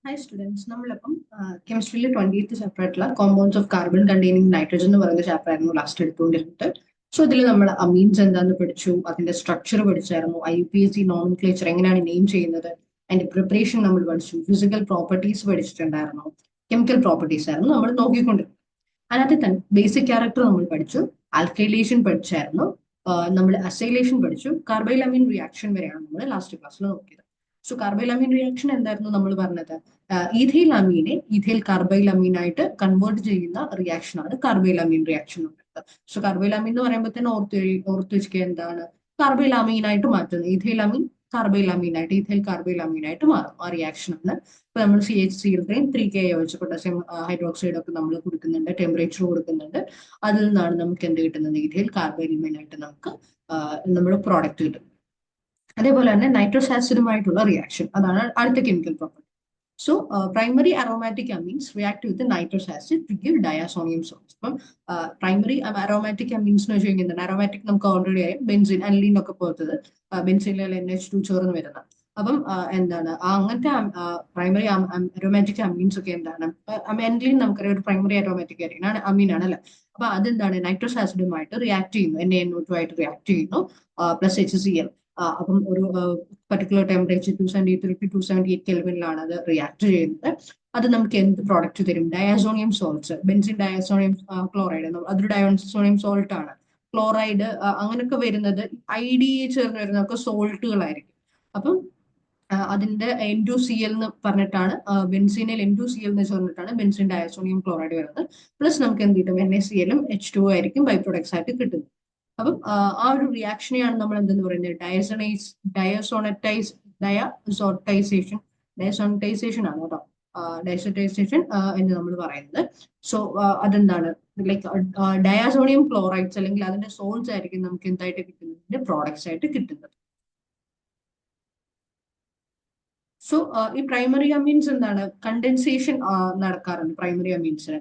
Hi students, നമ്മളിപ്പം കെമിസ്ട്രിയിലെ 20th chapter ആയിട്ടുള്ള compounds of carbon containing nitrogen എന്ന് പറയുന്ന ചാപ്റ്റർ ആയിരുന്നു ലാസ്റ്റ് എടുത്തുകൊണ്ടിരുന്നത്. സോ ഇതിൽ നമ്മൾ അമീൻസ് എന്താന്ന് പഠിച്ചു, അതിന്റെ സ്ട്രക്ചർ പഠിച്ചായിരുന്നു, IUPAC നോമൻക്ലേച്ചർ എങ്ങനെയാണ് നെയിം ചെയ്യുന്നത്, അതിന്റെ പ്രിപ്പറേഷൻ നമ്മൾ പഠിച്ചു, ഫിസിക്കൽ പ്രോപ്പർട്ടീസ് പഠിച്ചിട്ടുണ്ടായിരുന്നു, കെമിക്കൽ പ്രോപ്പർട്ടീസ് ആയിരുന്നു നമ്മൾ നോക്കിക്കൊണ്ടിരുന്നത്. അതിനകത്ത് തന്നെ ബേസിക് ക്യാരക്ടർ നമ്മൾ പഠിച്ചു, ആൽക്കൈലേഷൻ പഠിച്ചായിരുന്നു, നമ്മൾ അസൈലേഷൻ പഠിച്ചു, കാർബൈലമീൻ റിയാക്ഷൻ വരെയാണ് നമ്മൾ ലാസ്റ്റ് ക്ലാസ്സിൽ നോക്കിയത്. സോ കാർബൈലമീൻ റിയാക്ഷൻ എന്തായിരുന്നു നമ്മൾ പറഞ്ഞത്? ഈഥൈൽ അമീനെ ഈഥൈൽ കാർബൈലമീൻ ആയിട്ട് കൺവേർട്ട് ചെയ്യുന്ന റിയാക്ഷൻ ആണ് കാർബൈലമീൻ റിയാക്ഷൻ എന്ന് പറയുന്നത്. സോ കാർബൈലമീൻ എന്ന് പറയുമ്പോൾ തന്നെ ഓർത്ത് വെച്ചിരിക്കുക എന്താണ്? കാർബൈലമീൻ ആയിട്ട് മാറ്റുന്നത്. ഈഥൈൽ അമീൻ കാർബൈലമീൻ ആയിട്ട്, ഈഥൈൽ കാർബൈലമീൻ ആയിട്ട് മാറും. ആ റിയാക്ഷൻ ആണ്. ഇപ്പൊ നമ്മൾ CH3 3Ka വെച്ച് പൊട്ടാസ്യം ഹൈഡ്രോക്സൈഡ് ഒക്കെ നമ്മൾ കൊടുക്കുന്നുണ്ട്, ടെമ്പറേച്ചർ കൊടുക്കുന്നുണ്ട്. അതിൽ നിന്നാണ് നമുക്ക് എന്ത് കിട്ടുന്നത്? ഈഥൈൽ കാർബൈലമീൻ ആയിട്ട് നമുക്ക് നമ്മുടെ പ്രോഡക്റ്റ് കിട്ടും. അതേപോലെ തന്നെ നൈട്രസ് ആസിഡുമായിട്ടുള്ള റിയാക്ഷൻ, അതാണ് അടുത്ത chemical property. So primary aromatic amines react with nitrous acid to give diazonium salts. അപ്പം പ്രൈമറി അറോമാറ്റിക് അമീൻസ് എന്ന് വെച്ച് കഴിഞ്ഞാൽ അറോമാറ്റിക് നമുക്ക് ഓൾറെഡി അറിയാം, ബെൻസിൻ അനിലീൻ ഒക്കെ പോലത്തത്, ബെൻസിനിൽ NH2 ചേർന്ന് വരുന്ന. അപ്പം എന്താണ് അങ്ങനത്തെ പ്രൈമറി അറോമാറ്റിക് അമീൻസ് ഒക്കെ എന്താണ്? അനിലീൻ നമുക്കറിയാം ഒരു പ്രൈമറി അറോമാറ്റിക് അമീൻ ആണ് അല്ലെ. അപ്പൊ അതെന്താണ്? നൈട്രസ് ആസിഡുമായിട്ട് റിയാക്ട് ചെയ്യുന്നു, NaNO2 ആയിട്ട് റിയാക്ട് ചെയ്യുന്നു, പ്ലസ് HCl. അപ്പം ഒരു പർട്ടിക്കുലർ ടെമ്പറേച്ചർ 273 to 278 കെൽവിനിലാണ് അത് റിയാക്ട് ചെയ്യുന്നത്. അത് നമുക്ക് എന്ത് പ്രോഡക്റ്റ് തരും? Diazonium salts, benzene diazonium chloride, അതൊരു ഡയാസോണിയം സോൾട്ട് ആണ്. ക്ലോറൈഡ് അങ്ങനെയൊക്കെ വരുന്നത് IDA ചേർന്ന് വരുന്നതൊക്കെ സോൾട്ടുകളായിരിക്കും. അപ്പം അതിന്റെ N2Cl എന്ന് പറഞ്ഞിട്ടാണ്, ബെൻസിനിൽ N2Cl എന്ന് ചേർന്നിട്ടാണ് ബെൻസിൻ ഡയാസോണിയം ക്ലോറൈഡ് വരുന്നത്. പ്ലസ് നമുക്ക് എന്ത് കിട്ടും? NaCl H2O ആയിരിക്കും ബൈ പ്രൊഡക്ട്സ് ആയിട്ട് കിട്ടുന്നത്. അപ്പം ആ ഒരു റിയാക്ഷനെയാണ് നമ്മൾ എന്തെന്ന് പറയുന്നത്? ഡയസോണറ്റൈസേഷൻ ആണ് കേട്ടോ, ഡയസോണറ്റൈസേഷൻ എന്ന് നമ്മൾ പറയുന്നത്. സോ അതെന്താണ്? ലൈക്ക് ഡയാസോണിയം ക്ലോറൈഡ്സ് അല്ലെങ്കിൽ അതിന്റെ സോൾട്സ് ആയിരിക്കും നമുക്ക് എന്തായിട്ട് കിട്ടുന്നത്? പ്രോഡക്ട്സ് ആയിട്ട് കിട്ടുന്നത്. സോ ഈ പ്രൈമറി അമീൻസ് എന്താണ്? കണ്ടൻസേഷൻ നടക്കാറുണ്ട് പ്രൈമറി അമീൻസിന്.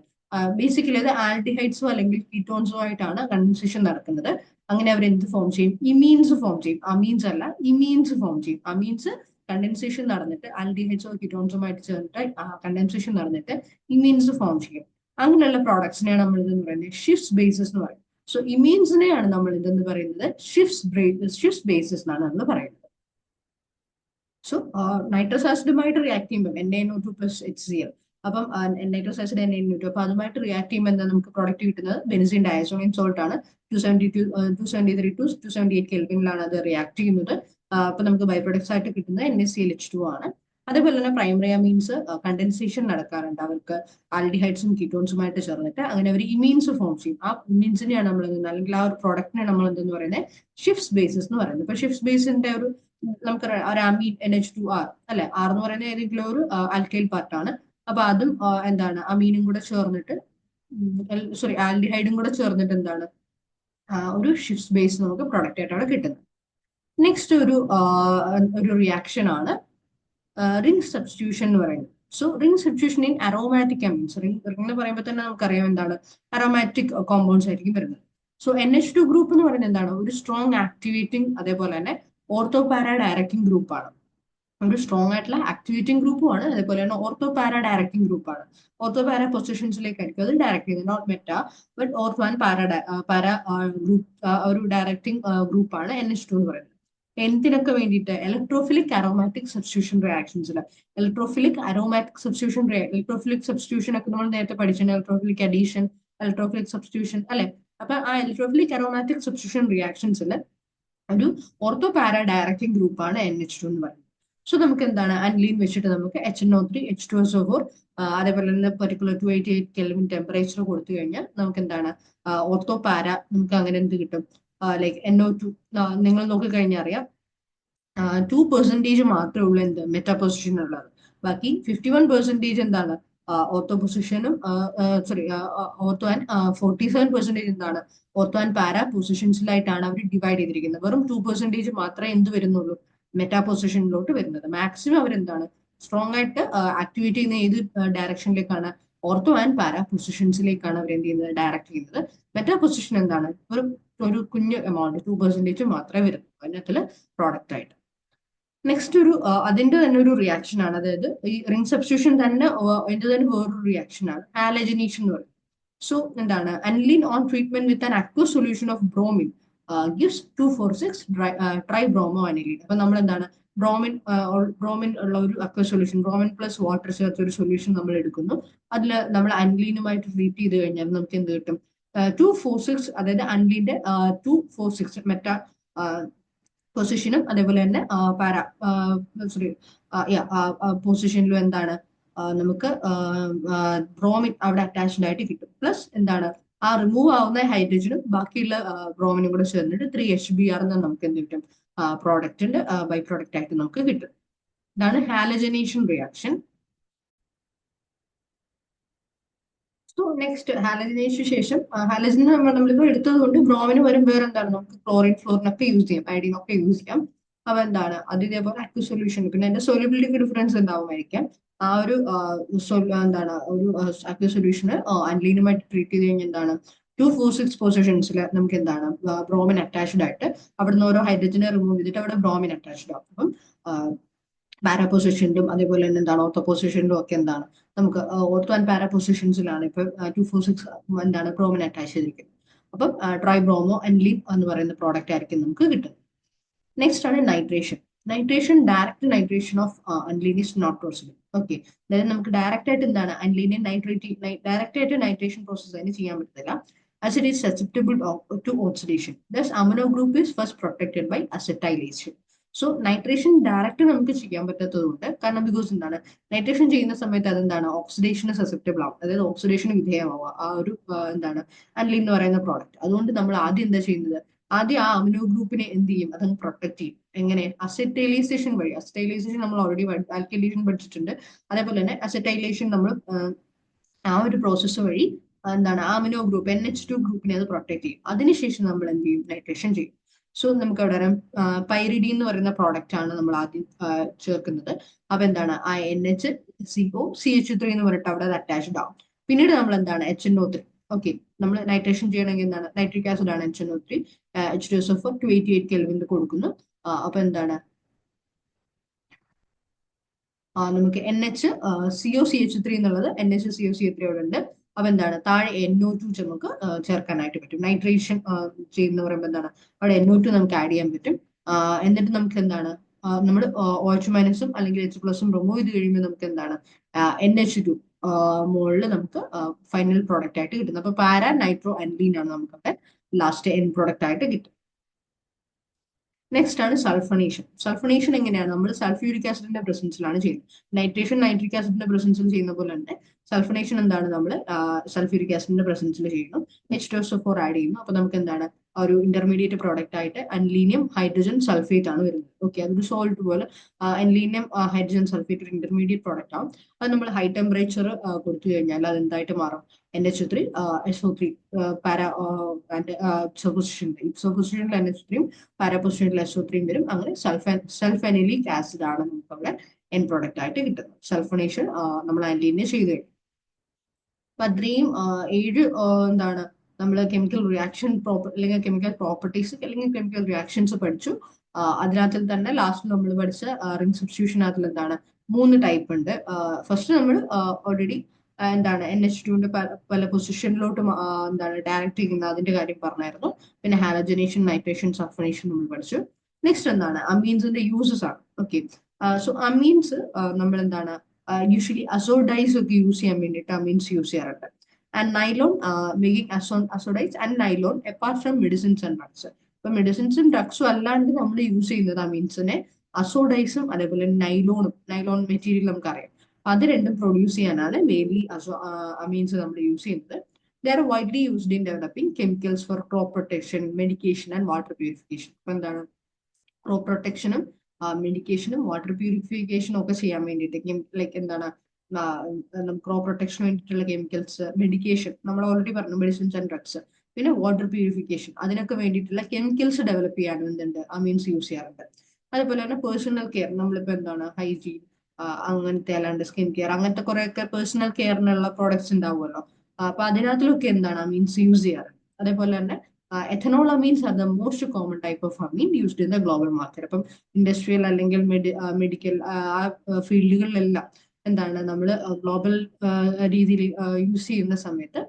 ബേസിക്കലി അത് ആൽഡിഹൈഡ്സോ അല്ലെങ്കിൽ കീറ്റോൺസോ ആയിട്ടാണ് കണ്ടൻസേഷൻ നടക്കുന്നത്. അങ്ങനെ അവർ എന്ത് ഫോം ചെയ്യും? ഇമീൻസ് ഫോം ചെയ്യും. അമീൻസ് അല്ല, ഇമീൻസ് ഫോം ചെയ്യും. അമീൻസ് കണ്ടൻസേഷൻ നടന്നിട്ട് ആൽഡിഹൈഡ്സോ കീറ്റോൺസുമായിട്ട് ചേർന്നിട്ട് കണ്ടൻസേഷൻ നടന്നിട്ട് ഇമീൻസ് ഫോം ചെയ്യും. അങ്ങനെയുള്ള പ്രോഡക്ട്സിനെയാണ് നമ്മൾ ഇതെന്ന് പറയുന്നത് ഷിഫ്റ്റ് ബേസസ് എന്ന് പറയുന്നത്. സോ ഇമീൻസിനെയാണ് നമ്മൾ ഇതെന്ന് പറയുന്നത് ഷിഫ്റ്റ് ബേസസ് എന്നാണ് നമ്മൾ പറയുന്നത്. സോ നൈട്രസ് ആസിഡുമായിട്ട് റിയാക്ട് ചെയ്യുമ്പോൾ NaNO2 പ്ലസ് HCl, അപ്പം നൈട്രസ് ആസിഡ് NaNO2, അപ്പൊ അതുമായിട്ട് റിയാക്ട് ചെയ്യുമ്പോൾ എന്താ നമുക്ക് പ്രോഡക്റ്റ് കിട്ടുന്നത്? ബെൻസിൻ ഡയസോണിയം സോൾട്ട് ആണ്. 273 to 278 കെൽവിനിലാണ് അത് റിയാക്ട് ചെയ്യുന്നത്. അപ്പൊ നമുക്ക് ബൈ പ്രൊഡക്ട്സ് ആയിട്ട് കിട്ടുന്നത് NaCl H2O ആണ്. അതേപോലെ തന്നെ പ്രൈമറി അമീൻസ് കണ്ടൻസേഷൻ നടക്കാറുണ്ട്, അവർക്ക് ആൽഡിഹൈഡ്സും കീറ്റോൺസുമായിട്ട് ചേർന്നിട്ട് അങ്ങനെ അവർ ഇമീൻസ് ഫോം ചെയ്യും. ആ ഇമീൻസിനെയാണ് നമ്മൾ അല്ലെങ്കിൽ ആ ഒരു പ്രോഡക്റ്റിനെ നമ്മൾ എന്തെന്ന് പറയുന്നത്? ഷിഫ്റ്റ് ബേസസ് എന്ന് പറയുന്നത്. ഇപ്പൊ ഷിഫ്റ്റ് ബേസിന്റെ ഒരു നമുക്കറിയാം ഒരു അമീൻ NH2R അല്ലെ. ആർ എന്ന് പറയുന്നത് ഏതെങ്കിലും ഒരു ആൽക്കൈൽ പാർട്ടാണ്. അപ്പൊ അതും എന്താണ്? അമീനും കൂടെ ചേർന്നിട്ട്, ആൽഡിഹൈഡും കൂടെ ചേർന്നിട്ട് എന്താണ്? ഒരു ഷിഫ്റ്റ് ബേസ് നമുക്ക് പ്രൊഡക്റ്റ് ആയിട്ടാണ് കിട്ടുന്നത്. നെക്സ്റ്റ് ഒരു റിയാക്ഷൻ ആണ് റിംഗ് സബ്സ്റ്റിറ്റ്യൂഷൻ എന്ന് പറയുന്നത്. So ring substitution in aromatic amines. Ring എന്ന് പറയുമ്പോൾ തന്നെ നമുക്കറിയാം എന്താണ്? അറോമാറ്റിക് കോമ്പൗണ്ട്സ് ആയിരിക്കും വരുന്നത്. സോ NH2 ഗ്രൂപ്പ് എന്ന് പറയുന്നത് എന്താണ്? ഒരു സ്ട്രോങ് ആക്ടിവേറ്റിംഗ് അതേപോലെ തന്നെ ഓർത്തോ പാരാ ഡയറക്റ്റിംഗ് ഗ്രൂപ്പ് ആണ്. ഒരു സ്ട്രോങ് ആയിട്ടുള്ള ആക്ടിവേറ്റിംഗ് ഗ്രൂപ്പും ആണ്, അതേപോലെ തന്നെ ഓർത്തോ പാരാ ഡയറക്റ്റിംഗ് ഗ്രൂപ്പ് ആണ്. ഓർത്തോ പാരാ പൊസിഷൻസിലേക്കായിരിക്കും അത് ഡയറക്ട് ചെയ്യുന്നത്, not meta but ortho and para group, ഒരു ഡയറക്റ്റിംഗ് ഗ്രൂപ്പാണ് NH2 എന്ന് പറയുന്നത്. എന്തിനൊക്കെ വേണ്ടിയിട്ട്? ഇലക്ട്രോഫിലിക് അറോമാറ്റിക് സബ്സ്റ്റിറ്റ്യൂഷൻ റിയാക്ഷൻസിൽ. ഇലക്ട്രോഫിലിക് സബ്സ്റ്റിറ്റ്യൂഷൻ ഒക്കെ നമ്മൾ നേരത്തെ പഠിച്ചിട്ടുണ്ട്. ഇലക്ട്രോഫിലിക് അഡീഷൻ, ഇലക്ട്രോഫിലിക് സബ്സ്റ്റിറ്റ്യൂഷൻ അല്ലെ. അപ്പൊ ആ ഇലക്ട്രോഫിലിക് അറോമാറ്റിക് സബ്സ്റ്റിറ്റ്യൂഷൻ റിയാക്ഷൻസിൽ ഒരു ഓർത്തോ പാരാ ഡയറക്റ്റിംഗ് ഗ്രൂപ്പാണ് NH2 എന്ന് പറയുന്നത്. സോ നമുക്ക് എന്താണ്? അനിലീൻ വെച്ചിട്ട് നമുക്ക് HNO3 H2SO4 അതേപോലെ തന്നെ പെർട്ടിക്കുലർ 288 കെൽവിൻ ടെമ്പറേച്ചർ കൊടുത്തു കഴിഞ്ഞാൽ നമുക്ക് എന്താണ്? ഓർത്തോ പാര നമുക്ക് അങ്ങനെ എന്ത് കിട്ടും? ലൈക്ക് NO2 നിങ്ങൾ നോക്കിക്കഴിഞ്ഞാൽ അറിയാം 2% മാത്രമേ ഉള്ളൂ എന്ത് മെറ്റാ പൊസിഷൻ ഉള്ളത്. ബാക്കി 51% എന്താണ്? ഓർത്തോ പൊസിഷനും ഓർത്തോ ആൻഡ് 47% എന്താണ്? ഓർത്തോ ആൻഡ് പാരാ പൊസിഷൻസിലായിട്ടാണ് അവർ ഡിവൈഡ് ചെയ്തിരിക്കുന്നത്. വെറും 2% മാത്രമേ എന്ത് വരുന്നുള്ളൂ? മെറ്റാ പൊസിഷനിലോട്ട് വരുന്നത്. മാക്സിമം അവരെന്താണ്? സ്ട്രോങ് ആയിട്ട് ആക്ടിവേറ്റ് ചെയ്യുന്ന ഏത് ഡയറക്ഷനിലേക്കാണ്? ഓർത്തോ ആൻഡ് പാരാ പൊസിഷൻസിലേക്കാണ് അവർ എന്ത് ചെയ്യുന്നത്? ഡയറക്ട് ചെയ്യുന്നത്. മെറ്റാ പൊസിഷൻ എന്താണ്? ഒരു കുഞ്ഞു എമൗണ്ട് 2% മാത്രമേ വരുന്നു അതിനകത്തില് പ്രോഡക്റ്റ് ആയിട്ട്. നെക്സ്റ്റ് അതിന്റെ തന്നെ ഒരു റിയാക്ഷൻ ആണ്, അതായത് ഈ റിംഗ് സബ്സ്റ്റിറ്റ്യൂഷൻ തന്നെ അതിന്റെ തന്നെ വേറൊരു റിയാക്ഷൻ ആണ് ഹാലജനേഷൻ എന്ന് പറയുന്നത്. സോ എന്താണ്, aniline on treatment with an aqueous solution of bromine gives 2,4,6 try bromo aniline. അപ്പൊ നമ്മൾ എന്താണ്, ബ്രോമിൻ ഉള്ള ഒരു aqueous solution, bromine plus water ചേർത്ത ഒരു സൊല്യൂഷൻ നമ്മൾ എടുക്കുന്നു. അതിൽ നമ്മൾ അനിലീനുമായിട്ട് ട്രീറ്റ് ചെയ്ത് കഴിഞ്ഞാൽ നമുക്ക് എന്ത് കിട്ടും, 2,4,6, അതായത് അനിലീന്റെ 2,4,6 മെറ്റാ പൊസിഷനും അതേപോലെ തന്നെ പാരാ സോറി പൊസിഷനിലും എന്താണ് നമുക്ക് ബ്രോമിൻ അവിടെ അറ്റാച്ച്ഡ് ആയിട്ട് കിട്ടും. പ്ലസ് എന്താണ്, ആ റിമൂവ് ആവുന്ന ഹൈഡ്രജനും ബാക്കിയുള്ള ബ്രോമിനും കൂടെ ചേർന്നിട്ട് 3 HBr എന്ന് നമുക്ക് എന്ത് കിട്ടും, പ്രോഡക്റ്റിന്റെ ബൈ പ്രോഡക്റ്റ് ആയിട്ട് നമുക്ക് കിട്ടും. ഇതാണ് ഹാലജനേഷൻ റിയാക്ഷൻ. സോ നെക്സ്റ്റ് ഹാലജനേഷന് ശേഷം, ഹാലജൻ നമ്മളിപ്പോൾ എടുത്തത് കൊണ്ട് ബ്രോമിന് വരും വേറെ എന്താണ്, നമുക്ക് ക്ലോറിൻ ഫ്ലോറിനൊക്കെ യൂസ് ചെയ്യാം, അയഡിനൊക്കെ യൂസ് ചെയ്യാം. അപ്പൊ എന്താണ്, അത് ഇതേപോലെ അക്വ സൊല്യൂഷൻ, പിന്നെ അതിന്റെ സൊല്യൂബിലിറ്റിക്ക് ഡിഫറൻസ് ഉണ്ടാവുമായിരിക്കാം. ആ ഒരു എന്താണ് ഒരു അക്വ സൊല്യൂഷന് അൻലീനുമായിട്ട് ട്രീറ്റ് ചെയ്ത് കഴിഞ്ഞാൽ എന്താണ്, 2,4,6 പൊസിഷൻസിൽ നമുക്ക് എന്താണ് ബ്രോമിൻ അറ്റാച്ച്ഡ് ആയിട്ട് അവിടുന്ന് ഓരോ ഹൈഡ്രജനെ റിമൂവ് ചെയ്തിട്ട് അവിടെ ബ്രോമിൻ അറ്റാച്ച്ഡ് ആവും. അപ്പം പാരാ പൊസിഷനിലും അതേപോലെ തന്നെ എന്താണ് ഓർത്തോ പൊസിഷനിലും ഒക്കെ എന്താണ് നമുക്ക് ഓർത്തോ ആൻഡ് പാരാ പൊസിഷൻസിലാണ് ഇപ്പൊ 2,4,6 എന്താണ് ബ്രോമിൻ അറ്റാച്ച് ചെയ്തിരിക്കുന്നത്. അപ്പം ട്രൈ ബ്രോമോ അൻലീൻ എന്ന് പറയുന്ന പ്രോഡക്റ്റ് ആയിരിക്കും നമുക്ക് കിട്ടുന്നത്. നെക്സ്റ്റ് ആണ് nitration. Nitration, direct nitration of aniline is not possible. Okay, അതായത് നമുക്ക് ഡയറക്റ്റ് ആയിട്ട് എന്താണ് അൻലീനെ ഡയറക്റ്റ് ആയിട്ട് നൈട്രേഷൻ പ്രോസസ് അതിന് ചെയ്യാൻ പറ്റത്തില്ല. As it is susceptible to oxidation. Thus, amino group is first protected by acetylation. So nitration direct നമുക്ക് ചെയ്യാൻ പറ്റാത്തതുകൊണ്ട്, കാരണം ബിക്കോസ് എന്താണ് നൈട്രേഷൻ ചെയ്യുന്ന സമയത്ത് അതെന്താണ് ഓക്സിഡേഷന് സസെപ്റ്റബിൾ ആവും, അതായത് ഓക്സിഡേഷന് വിധേയമാവുക ആ ഒരു എന്താണ് അൻലീൻ എന്ന് പറയുന്ന പ്രോഡക്റ്റ്. അതുകൊണ്ട് നമ്മൾ ആദ്യം എന്താ ചെയ്യുന്നത്, ആദ്യം ആ അമിനോ ഗ്രൂപ്പിനെ എന്ത് ചെയ്യും, അതങ്ങ് പ്രൊട്ടക്ട് ചെയ്യും. എങ്ങനെ, അസെറ്റൈലൈസേഷൻ വഴി. അസെറ്റൈലൈസേഷൻ നമ്മൾ ഓൾറെഡി ആൽക്കൈലേഷൻ പഠിച്ചിട്ടുണ്ട്. അതേപോലെ തന്നെ അസെറ്റൈലേഷൻ നമ്മൾ ആ ഒരു പ്രോസസ്സ് വഴി എന്താണ് അമിനോ ഗ്രൂപ്പ് NH2 ഗ്രൂപ്പിനെ അത് പ്രൊട്ടക്ട് ചെയ്യും. അതിനുശേഷം നമ്മൾ എന്ത് ചെയ്യും, നൈട്രേഷൻ ചെയ്യും. സോ നമുക്ക് അവിടെ പൈറിഡീൻ എന്ന് പറയുന്ന പ്രോഡക്റ്റ് ആണ് നമ്മൾ ആദ്യം ചേർക്കുന്നത്. അപ്പൊ എന്താണ് ആ NHCO CH3 എന്ന് പറഞ്ഞിട്ട് അവിടെ അത് അറ്റാച്ച്ഡ് ആവും. പിന്നീട് നമ്മൾ എന്താണ് HNO3. ഓക്കെ, നമ്മൾ നൈട്രേഷൻ ചെയ്യണമെങ്കിൽ എന്താണ് നൈട്രിക് ആസിഡ് ആണ് HNO3, H2SO4 288 കെൽവിനിൽ കൊടുക്കുന്നു. അപ്പൊ എന്താണ് നമുക്ക് NHCO CH3 എന്നുള്ളത് NHCO CH3 അവിടെ ഉണ്ട്. അപ്പൊ എന്താണ് താഴെ NO2 നമുക്ക് ചേർക്കാനായിട്ട് പറ്റും. നൈട്രേഷൻ ചെയ്യുന്ന പറയുമ്പോൾ എന്താണ് അവിടെ NO2 നമുക്ക് ആഡ് ചെയ്യാൻ പറ്റും. എന്നിട്ട് നമുക്ക് എന്താണ് നമ്മൾ OH- അല്ലെങ്കിൽ H+ റിമൂവ് ചെയ്ത് കഴിയുമ്പോൾ നമുക്ക് എന്താണ് NH2 മുകളിൽ നമുക്ക് ഫൈനൽ പ്രോഡക്റ്റ് ആയിട്ട് കിട്ടുന്നത്. അപ്പൊ പാരാ നൈട്രോ അൻലീൻ ആണ് നമുക്ക് അവിടെ ലാസ്റ്റ് എൻഡ് പ്രോഡക്റ്റ് ആയിട്ട് കിട്ടും. നെക്സ്റ്റ് ആണ് സൾഫണേഷൻ. സൾഫണേഷൻ എങ്ങനെയാണ്, നമ്മൾ സൾഫ്യൂരിക് ആസിഡിന്റെ പ്രസൻസിലാണ് ചെയ്യുന്നത്. നൈട്രേഷൻ നൈട്രിക് ആസിഡിന്റെ പ്രസൻസിൽ ചെയ്യുന്ന പോലെ തന്നെ സൾഫണേഷൻ എന്താണ് നമ്മൾ സൾഫ്യൂരിക് ആസിഡിന്റെ പ്രസൻസിൽ ചെയ്യുന്നു. H2SO4 ആഡ് ചെയ്യുന്നു. അപ്പൊ നമുക്ക് എന്താണ് ഒരു ഇന്റർമീഡിയറ്റ് പ്രോഡക്റ്റ് ആയിട്ട് അൻലീനിയം ഹൈഡ്രജൻ സൾഫേറ്റ് ആണ് വരുന്നത്. ഓക്കെ, അതൊരു സോൾട്ട് പോലെ അൻലീനിയം ഹൈഡ്രജൻ സൾഫേറ്റ് ഒരു ഇന്റർമീഡിയറ്റ് പ്രോഡക്റ്റ് ആവും. അത് നമ്മൾ ഹൈ ടെമ്പറേച്ചർ കൊടുത്തു കഴിഞ്ഞാൽ അത് എന്തായിട്ട് മാറും, NH3 SO3 പാരാ പൊസിഷനിൽ NH3 പാരാ പൊസിഷനിൽ SO3 വരും. അങ്ങനെ സൾഫാനിലിക് ആസിഡ് ആണ് നമുക്ക് അവിടെ എൻ പ്രോഡക്റ്റ് ആയിട്ട് കിട്ടുന്നത്. സൾഫണേഷൻ നമ്മൾ ആന്റീനെ ചെയ്ത് കഴിഞ്ഞു. അപ്പൊ അത്രയും 7 എന്താണ് നമ്മൾ കെമിക്കൽ റിയാക്ഷൻ അല്ലെങ്കിൽ കെമിക്കൽ പ്രോപ്പർട്ടീസ് അല്ലെങ്കിൽ കെമിക്കൽ റിയാക്ഷൻസ് പഠിച്ചു. അതിനകത്തിൽ തന്നെ ലാസ്റ്റ് നമ്മൾ പഠിച്ച റിംഗ് സബ്സ്റ്റിറ്റ്യൂഷനകത്തിൽ എന്താണ് 3 ടൈപ്പ് ഉണ്ട്. ഫസ്റ്റ് നമ്മൾ ഓൾറെഡി എന്താണ് NH2 പല പൊസിഷനിലോട്ട് എന്താണ് ഡയറക്റ്റ് ചെയ്യുന്ന അതിന്റെ കാര്യം പറഞ്ഞായിരുന്നു. പിന്നെ ഹാലജനേഷൻ, നൈട്രേഷൻ, സൾഫനേഷൻ നമ്മൾ പഠിച്ചു. നെക്സ്റ്റ് എന്താണ് അമീൻസിന്റെ യൂസസ് ആണ്. ഓക്കെ, സോ അമീൻസ് നമ്മൾ എന്താണ് യൂഷ്വലി അസോഡൈസ് ഒക്കെ യൂസ് ചെയ്യാൻ വേണ്ടിയിട്ട് അമീൻസ് യൂസ് ചെയ്യാറുണ്ട്. And nylon making azo dyes and nylon apart from medicines and drugs. ഇപ്പൊ മെഡിസിൻസും ഡ്രഗ്സും അല്ലാണ്ട് നമ്മൾ യൂസ് ചെയ്യുന്നത് അമീൻസിനെ അസോഡൈസും അതേപോലെ നൈലോൺ മെറ്റീരിയൽ നമുക്കറിയാം. അത് രണ്ടും പ്രൊഡ്യൂസ് ചെയ്യാനാണ് മെയിൻലി അമീൻസ് നമ്മൾ യൂസ് ചെയ്യുന്നത്. They are widely used in developing chemicals for crop protection, medication and water purification. അപ്പൊ എന്താണ് ക്രോപ്പ് പ്രൊട്ടക്ഷനും മെഡിക്കേഷനും വാട്ടർ പ്യൂരിഫിക്കേഷനും ഒക്കെ ചെയ്യാൻ വേണ്ടിയിട്ട് ലൈക്ക് എന്താണ് ക്രോപ്പ് പ്രൊട്ടക്ഷന് വേണ്ടിയിട്ടുള്ള കെമിക്കൽസ്, മെഡിക്കേഷൻ നമ്മൾ ഓൾറെഡി പറഞ്ഞു മെഡിസിൻസ് ആൻഡ് ഡ്രഗ്സ്, പിന്നെ വാട്ടർ പ്യൂരിഫിക്കേഷൻ അതിനൊക്കെ വേണ്ടിയിട്ടുള്ള കെമിക്കൽസ് ഡെവലപ്പ് ചെയ്യാനും എന്തുണ്ട് അമീൻസ് യൂസ് ചെയ്യാറുണ്ട്. അതേപോലെ തന്നെ പേഴ്സണൽ കെയർ നമ്മളിപ്പോ എന്താണ് ഹൈജീൻ അങ്ങനത്തെ അല്ലാണ്ട് സ്കിൻ കെയർ അങ്ങനത്തെ കുറെയൊക്കെ പേഴ്സണൽ കെയറിനുള്ള പ്രോഡക്ട്സ് ഉണ്ടാവുമല്ലോ. അപ്പൊ അതിനകത്തിലൊക്കെ എന്താണ് മീൻസ് യൂസ് ചെയ്യാറ്. അതേപോലെ തന്നെ ethanol amines are the most common type of amine used in the global market. അപ്പം ഇൻഡസ്ട്രിയൽ അല്ലെങ്കിൽ മെഡിക്കൽ ആ ഫീൽഡുകളിലെല്ലാം എന്താണ് നമ്മൾ ഗ്ലോബൽ രീതിയിൽ യൂസ് ചെയ്യുന്ന സമയത്ത്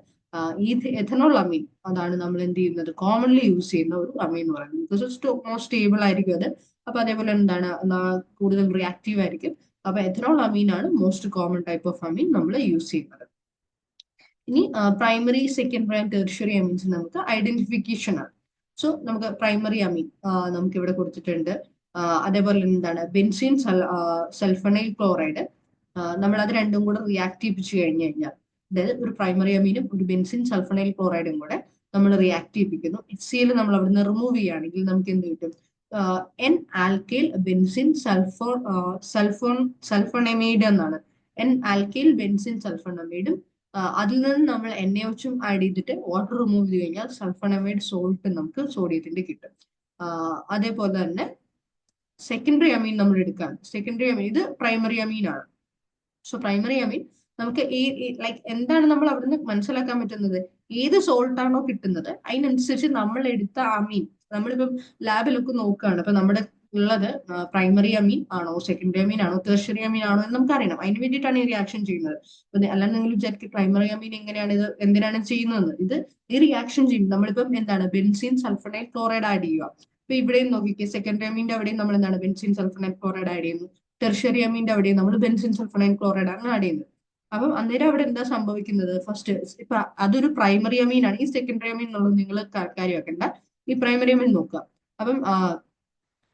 ഈ എഥനോൾ അമീൻ അതാണ് നമ്മൾ എന്ത് ചെയ്യുന്നത് കോമൺലി യൂസ് ചെയ്യുന്ന ഒരു അമീൻ എന്ന് പറയുന്നത്. ബിക്കോസ് മോസ്റ്റ് സ്റ്റേബിൾ ആയിരിക്കും അത്. അപ്പൊ അതേപോലെ എന്താണ് കൂടുതൽ റിയാക്റ്റീവ് ആയിരിക്കും. അപ്പൊ എഥനോൾ അമീൻ ആണ് most common type of amine നമ്മൾ യൂസ് ചെയ്യുന്നത്. ഇനി primary, secondary and tertiary amines നമുക്ക് ഐഡന്റിഫിക്കേഷൻ ആണ്. സോ നമുക്ക് പ്രൈമറി അമീൻ നമുക്ക് ഇവിടെ കൊടുത്തിട്ടുണ്ട്. അതേപോലെ എന്താണ് ബെൻസീൻ സൾഫണൈൽ ക്ലോറൈഡ്, നമ്മൾ അത് രണ്ടും കൂടെ റിയാക്ട് ചെയ്യിപ്പിച്ചു കഴിഞ്ഞു കഴിഞ്ഞാൽ, അതായത് ഒരു പ്രൈമറി അമീനും ഒരു ബെൻസിൻ സൾഫണൈൽ ക്ലോറൈഡും കൂടെ നമ്മൾ റിയാക്ട് ചെയ്യിപ്പിക്കുന്നു. HCl നമ്മൾ അവിടുന്ന് റിമൂവ് ചെയ്യുകയാണെങ്കിൽ നമുക്ക് എന്ത് കിട്ടും? എൻ ആൽക്കൈൽ ബെൻസിൻ സൾഫോണമൈഡ് എന്നാണ്. എൻ ആൽക്കൈൽ ബെൻസിൻ സൾഫോണമൈഡും അതിൽ നിന്ന് നമ്മൾ NaOH ആഡ് ചെയ്തിട്ട് വാട്ടർ റിമൂവ് ചെയ്ത് കഴിഞ്ഞാൽ സൾഫോണമൈഡ് സോൾട്ട് നമുക്ക് സോഡിയത്തിന്റെ കിട്ടും. അതേപോലെ തന്നെ സെക്കൻഡറി അമീൻ നമ്മൾ എടുക്കാം. സെക്കൻഡറി അമീൻ ഇത് പ്രൈമറി അമീൻ ആണ്. സോ പ്രൈമറി അമീൻ നമുക്ക് ലൈക്ക് എന്താണ് നമ്മൾ അവിടുന്ന് മനസ്സിലാക്കാൻ പറ്റുന്നത്? ഏത് സോൾട്ട് ആണോ കിട്ടുന്നത് അതിനനുസരിച്ച് നമ്മൾ എടുത്ത അമീൻ, നമ്മളിപ്പം ലാബിലൊക്കെ നോക്കുകയാണ്, ഇപ്പൊ നമ്മുടെ ഉള്ളത് പ്രൈമറി അമീൻ ആണോ, സെക്കൻഡറി അമീൻ ആണോ, ടെർഷ്യറി അമീൻ ആണോ എന്ന് നമുക്ക് അറിയണം. അതിന് വേണ്ടിയിട്ടാണ് ഈ റിയാക്ഷൻ ചെയ്യുന്നത്. അപ്പൊ അല്ലാതെ നിങ്ങൾ വിചാരിക്കും പ്രൈമറി അമീൻ എങ്ങനെയാണ് ഇത് എന്തിനാണ് ചെയ്യുന്നത്? ഇത് ഈ റിയാക്ഷൻ ചെയ്യും. നമ്മളിപ്പം എന്താണ് ബെൻസീൻ സൾഫണൈൽ ക്ലോറൈഡ് ആഡ് ചെയ്യുക. ഇപ്പൊ ഇവിടെയും നോക്കിക്കേ, സെക്കൻഡറി അമീന്റെ അവിടെയും നമ്മൾ എന്താണ് ബെൻസീൻ സൾഫണൈൽ ക്ലോറൈഡ് ആഡ് ചെയ്യുന്നു. ടെർഷ്യറി അമീന്റെ അവിടെയും നമ്മൾ ബെൻസിൻ സൾഫണൈൽ ക്ലോറൈഡ് ആണ് ആഡ് ചെയ്യുന്നത്. അപ്പം അന്നേരം അവിടെ എന്താ സംഭവിക്കുന്നത്? ഫസ്റ്റ് ഇപ്പൊ അതൊരു പ്രൈമറി അമീൻ ആണ്. ഈ സെക്കൻഡറി അമീൻ എന്നുള്ളത് നിങ്ങൾ കാര്യമാക്കണ്ട, ഈ പ്രൈമറി അമീൻ നോക്കുക. അപ്പം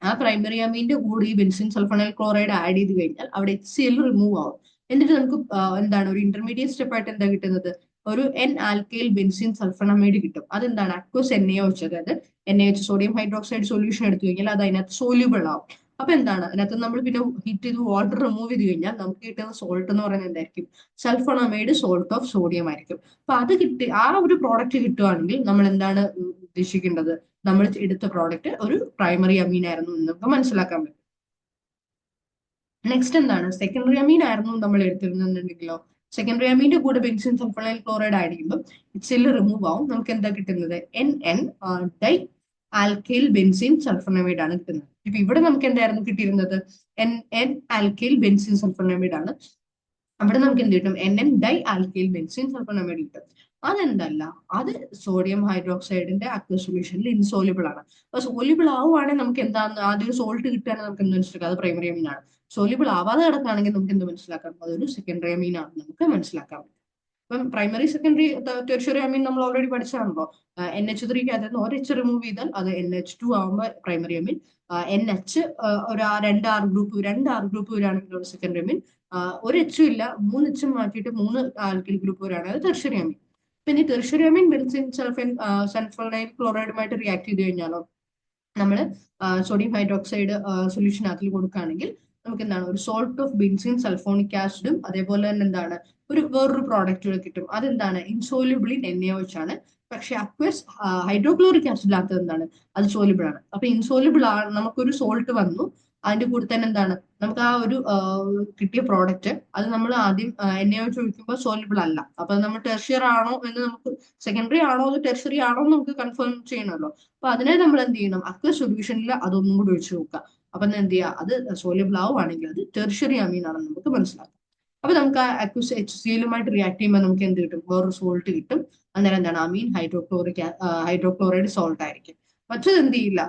ആ പ്രൈമറി അമീന്റെ കൂടെ ഈ ബെൻസിൻ സൾഫണൈൽ ക്ലോറൈഡ് ആഡ് ചെയ്ത് കഴിഞ്ഞാൽ അവിടെ HCl റിമൂവ് ആവും. എന്നിട്ട് നമുക്ക് എന്താണ് ഒരു ഇന്റർമീഡിയറ്റ് സ്റ്റെപ്പ് ആയിട്ട് എന്താ കിട്ടുന്നത്? ഒരു എൻ ആൽക്കൈൽ ബെൻസിൻ സൾഫണമൈഡ് കിട്ടും. അതെന്താണ് അക്വസ് NaOH, അതായത് NaOH സോഡിയം ഹൈഡ്രോക്സൈഡ് സൊല്യൂഷൻ എടുത്തു കഴിഞ്ഞാൽ അത് അതിനകത്ത് സോല്യൂബിൾ ആവും. അപ്പൊ എന്താണ് അതിനകത്ത് നമ്മൾ പിന്നെ ഹീറ്റ് ചെയ്ത് വാട്ടർ റിമൂവ് ചെയ്ത് കഴിഞ്ഞാൽ നമുക്ക് കിട്ടുന്ന സോൾട്ട് എന്ന് പറയുന്നത് എന്തായിരിക്കും? സൾഫോണമൈഡ് സോൾട്ട് ഓഫ് സോഡിയം ആയിരിക്കും. അപ്പൊ അത് കിട്ടി ആ ഒരു പ്രോഡക്റ്റ് കിട്ടുവാണെങ്കിൽ നമ്മൾ എന്താണ് ഉദ്ദേശിക്കേണ്ടത്? നമ്മൾ എടുത്ത പ്രോഡക്റ്റ് ഒരു പ്രൈമറി അമീൻ ആയിരുന്നു എന്ന് നമുക്ക് മനസ്സിലാക്കാൻ പറ്റും. നെക്സ്റ്റ് എന്താണ്? സെക്കൻഡറി അമീൻ ആയിരുന്നു നമ്മൾ എടുത്തിരുന്നുണ്ടെങ്കിലോ, സെക്കൻഡറി അമീന്റെ കൂടെ ബെൻസിൻ സൾഫണൈൽ ക്ലോറൈഡ് ആഡ് ചെയ്യുമ്പോൾ HCl റിമൂവ് ആവും. നമുക്ക് എന്താ കിട്ടുന്നത്? NN dialkyl benzene sulphonamide ആണ് കിട്ടുന്നത്. ഇപ്പൊ ഇവിടെ നമുക്ക് എന്തായിരുന്നു കിട്ടിയിരുന്നത്? NN ആൽക്കൈൽ ബെൻസിൻ സൾഫോണമൈഡ് ആണ്. അവിടെ നമുക്ക് എന്ത് കിട്ടും? NN dialkyl benzene sulphonamide കിട്ടും. അതെന്തല്ല, അത് സോഡിയം ഹൈഡ്രോക്സൈഡിന്റെ അക്വസ് സൊല്യൂഷനിൽ ഇൻസോല്യൂബിൾ ആണ്. അപ്പൊ സോല്യൂബിൾ ആവുകയാണെങ്കിൽ നമുക്ക് എന്താണ് ആദ്യം സോൾട്ട് കിട്ടുകയാണെങ്കിൽ നമുക്ക് എന്ത് മനസ്സിലാക്കാം? അത് പ്രൈമറി അമീൻ ആണ്. സോല്യൂബിൾ ആവാതെ കിടക്കുകയാണെങ്കിൽ നമുക്ക് എന്ത് മനസ്സിലാക്കാം? അതൊരു സെക്കൻഡറി അമീൻ ആണ് നമുക്ക് മനസ്സിലാക്കാൻ പറ്റും. അപ്പം പ്രൈമറി, സെക്കൻഡറി, ടെർഷ്യറി അമീൻ നമ്മൾ ഓൾറെഡി പഠിച്ചാണല്ലോ. NH3 അതായത് ഒരു H റിമൂവ് ചെയ്താൽ അത് NH2 ആവുമ്പോൾ പ്രൈമറി അമീൻ. NH ഒരു രണ്ട് R ഗ്രൂപ്പ് വരികയാണെങ്കിൽ ഒരു സെക്കൻഡറി അമീൻ. ഒരു എച്ചും ഇല്ല, 3 H മാറ്റിയിട്ട് 3 ആൽക്കിൽ ഗ്രൂപ്പ് വരികയാണെങ്കിൽ അത് ടെർഷ്യറി അമീൻ. പിന്നെ ടെർഷ്യറി അമീൻ ബെൻസിൻ സൾഫൈൽ ക്ലോറൈഡുമായിട്ട് റിയാക്ട് ചെയ്ത് കഴിഞ്ഞാലോ, നമ്മൾ സോഡിയം ഹൈഡ്രോക്സൈഡ് സൊല്യൂഷൻ അതിൽ കൊടുക്കുകയാണെങ്കിൽ നമുക്ക് എന്താണ് ഒരു സോൾട്ട് ഓഫ് ബെൻസിൻ സൾഫോണിക് ആസിഡും അതേപോലെ തന്നെ എന്താണ് വേറൊരു പ്രോഡക്റ്റ് കൂടെ കിട്ടും. അതെന്താണ് ഇൻസോല്യൂബിൾ ഇൻ NaOH ആണ്. പക്ഷെ അക്വസ് ഹൈഡ്രോക്ലോറിക് ആസിഡിലാത്തത് എന്താണ്? അത് സോല്യൂബിൾ ആണ്. അപ്പൊ ഇൻസോല്യൂബിൾ ആണ്, നമുക്കൊരു സോൾട്ട് വന്നു, അതിന്റെ കൂടെ തന്നെ എന്താണ് നമുക്ക് ആ ഒരു കിട്ടിയ പ്രോഡക്റ്റ് അത് നമ്മൾ ആദ്യം NaOH ഒഴിക്കുമ്പോൾ സോല്യൂബിൾ അല്ല. അപ്പൊ നമ്മൾ ടെർഷ്യർ ആണോ എന്ന് നമുക്ക്, സെക്കൻഡറി ആണോ അത് ടെർഷ്യറി ആണോ എന്ന് നമുക്ക് കൺഫേം ചെയ്യണമല്ലോ. അപ്പൊ അതിനെ നമ്മൾ എന്ത് ചെയ്യണം? അക്വസ് സൊല്യൂഷനിൽ അതൊന്നും കൂടി ഒഴിച്ചു നോക്കുക. അപ്പൊ എന്ത് ചെയ്യുക? അത് സോല്യൂബിൾ ആവുകയാണെങ്കിൽ അത് ടെർഷ്യറി അമീൻ ആണെന്ന് നമുക്ക് മനസ്സിലാക്കാം. അപ്പൊ നമുക്ക് ആ അക്വസ് HCl-യുമായിട്ട് റിയാക്ട് ചെയ്യുമ്പോൾ നമുക്ക് എന്ത് കിട്ടും? വേറൊരു സോൾട്ട് കിട്ടും. അന്നേരം എന്താണ് അമീൻ ഹൈഡ്രോക്ലോറൈഡ് സോൾട്ട് ആയിരിക്കും. മറ്റത് എന്ത് ചെയ്യില്ല,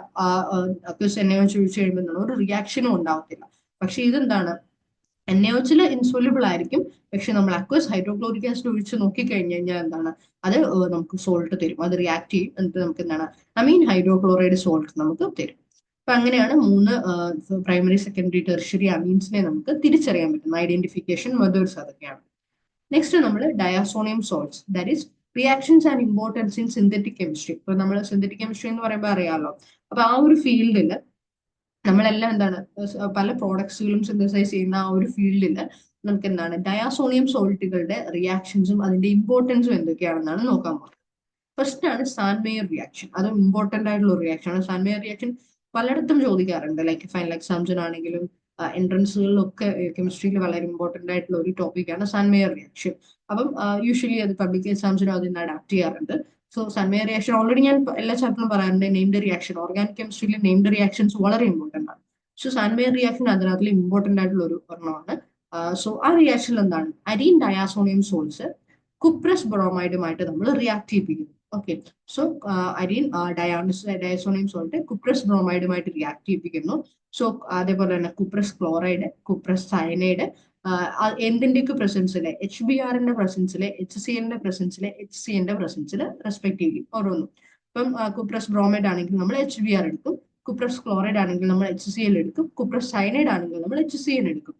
അക്വസ് NaOH ഒഴിച്ചു കഴിയുമ്പോൾ ഒരു റിയാക്ഷനും ഉണ്ടാവത്തില്ല. പക്ഷെ ഇതെന്താണ് NaOH ഇൻസോല്യൂബിൾ ആയിരിക്കും. പക്ഷെ നമ്മൾ അക്വസ് ഹൈഡ്രോക്ലോറിക് ആസിഡ് ഒഴിച്ച് നോക്കിക്കഴിഞ്ഞു കഴിഞ്ഞാൽ എന്താണ് അത് നമുക്ക് സോൾട്ട് തരും. അത് റിയാക്ട് ചെയ്യും, എന്നിട്ട് നമുക്ക് എന്താണ് അമീൻ ഹൈഡ്രോക്ലോറൈഡ് സോൾട്ട് നമുക്ക് തരും. അപ്പൊ അങ്ങനെയാണ് 3 പ്രൈമറി, സെക്കൻഡറി, ടെർഷ്യറി അമീൻസിനെ നമുക്ക് തിരിച്ചറിയാൻ പറ്റുന്ന ഐഡന്റിഫിക്കേഷൻ മെത്തേഡ്സ് അതൊക്കെയാണ്. നെക്സ്റ്റ് നമ്മൾ diazonium salts, that is reactions and importance in synthetic chemistry. ഇപ്പൊ നമ്മൾ സിന്തറ്റിക് കെമിസ്ട്രി എന്ന് പറയുമ്പോൾ അറിയാമല്ലോ. അപ്പൊ ആ ഒരു ഫീൽഡിൽ നമ്മളെല്ലാം എന്താണ് പല പ്രോഡക്ട്സുകളും സിന്തസൈസ് ചെയ്യുന്ന ആ ഒരു ഫീൽഡിൽ നമുക്ക് എന്താണ് ഡയാസോണിയം സോൾട്ടുകളുടെ റിയാക്ഷൻസും അതിന്റെ ഇമ്പോർട്ടൻസും എന്തൊക്കെയാണെന്നാണ് നോക്കാൻ പോകുന്നത്. ഫസ്റ്റ് ആണ് സാൻമേയർ റിയാക്ഷൻ. അത് ഇമ്പോർട്ടന്റ് ആയിട്ടുള്ള റിയാക്ഷൻ ആണ്. സാൻമേയർ റിയാക്ഷൻ പലയിടത്തും ചോദിക്കാറുണ്ട്, ലൈക്ക് ഫൈനൽ എക്സാംസിനാണെങ്കിലും എൻട്രൻസുകളിലൊക്കെ കെമിസ്ട്രിയിൽ വളരെ ഇമ്പോർട്ടന്റ് ആയിട്ടുള്ള ഒരു ടോപ്പിക്കാണ് സാൻമേയർ റിയാക്ഷൻ. അപ്പം യൂഷ്വലി അത് പബ്ലിക് എക്സാംസിനും അതിന് അഡാപ്റ്റ് ചെയ്യാറുണ്ട്. സോ സൺവേ റിയാക്ഷൻ ഓൾറെഡി ഞാൻ എല്ലാ ചാപ്റ്ററിലും പറയാറുണ്ട്, നെയിംഡ് റിയാക്ഷൻ ഓർഗാനിക് കെമിസ്ട്രിയിൽ നെയിംഡ് റിയാക്ഷൻസ് വളരെ ഇമ്പോർട്ടൻ്റ് ആണ്. സോ സൺവേ റിയാക്ഷൻ അതിനകത്തിൽ ഇമ്പോർട്ടൻ്റ് ആയിട്ടുള്ള ഒരു ഒരെണ്ണമാണ്. സോ ആ റിയാക്ഷനിൽ എന്താണ്, അരീൻ ഡയാസോണിയം സോൾസ് കുപ്രസ് ബ്രോമൈഡുമായിട്ട് നമ്മൾ റിയാക്ട് ചെയ്യിപ്പിക്കുന്നു. Okay, so arene diazonium salt cuprous ബ്രോമൈഡുമായിട്ട് റിയാക്ട് ചെയ്യിപ്പിക്കുന്നു. സോ അതേപോലെ തന്നെ കുപ്രസ് ക്ലോറൈഡ്, കുപ്രസ് സയനൈഡ്, എന്തിന്റെയൊക്കെ പ്രസൻസിലെ HBr പ്രസൻസിലെ, HCl പ്രസൻസിലെ, HCl പ്രസൻസിൽ റെസ്പെക്റ്റീവ്ലി ഓരോന്നും. ഇപ്പം കുപ്രസ് ബ്രോമൈഡ് ആണെങ്കിൽ നമ്മൾ HBr എടുക്കും, കുപ്രസ് ക്ലോറൈഡ് ആണെങ്കിൽ നമ്മൾ HCl എടുക്കും, കുപ്രസ് സയനൈഡ് ആണെങ്കിൽ നമ്മൾ HCl എടുക്കും.